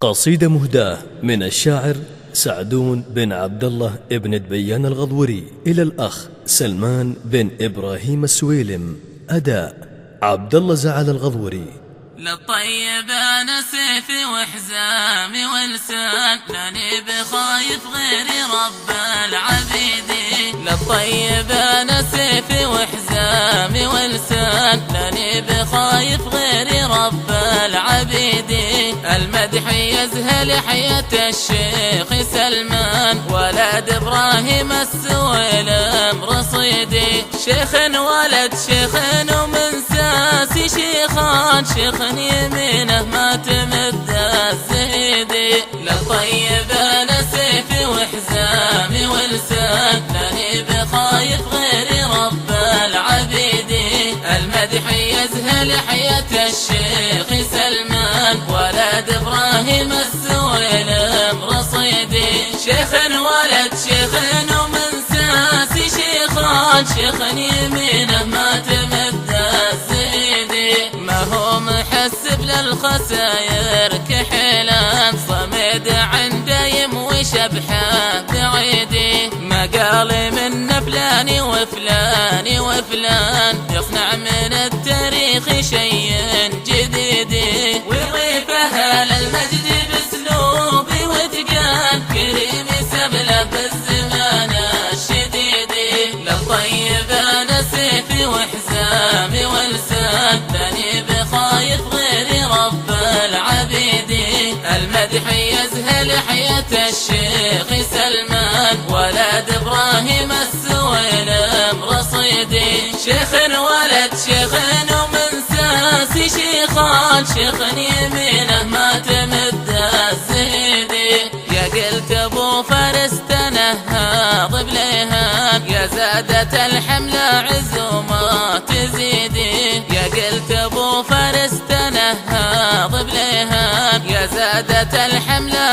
قصيدة مهداة من الشاعر سعدون بن عبد الله ابن دبيان الغضوري إلى الأخ سلمان بن إبراهيم السويلم. أداء عبد الله زعل الغضوري. للطيب أنا سيفي وحزامي ولسان، لاني بخايف غيري رب العبيد. للطيب أنا سيفي وحزامي ولسان، لاني بخايف غيري رب العبيد. المدح يزهل حياة الشيخ سلمان، ولد إبراهيم السويلم رصيدي. شيخ ولد شيخ ومن ساسي شيخان، شيخ يمينه ما تمد الزهيدي. للطيب أنا سيفي وحزامي ولسان، لاني بخايف غيري رب العبيد. المدح يزهل حياة الشيخ سلمان، ولد إبراهيم السويلم رصيدي. شيخ ولد شيخ ومن ساسي شيخان، شيخ يمينه ما تمد الزهيدي. ما هو محسب للخساير كحيلان، صمد عن دايم وشبحه بعيدي. مقالي من فلان وفلان وفلان، يصنع من التاريخ شيء جديد. ويضيفها للمجد باسلوب واتقان، كريم سبله بالزمان الشديد. للطيب انا سيفي وحزامي ولسان، لاني بخايف غيري رب العبيد. المدح يزهل حياة الشيخ سلمان، ولد إبراهيم السويلم رصيدي. شيخ ولد شيخ ومن ساسي شيخان، شيخ يمينه ما تمد الزهيدي. يا قلت ابو فارس تنهض بليهان، يا زادة الحملة عز وما تزيدي. يا قلت ابو فارس تنهض بليهان، يا زادة الحملة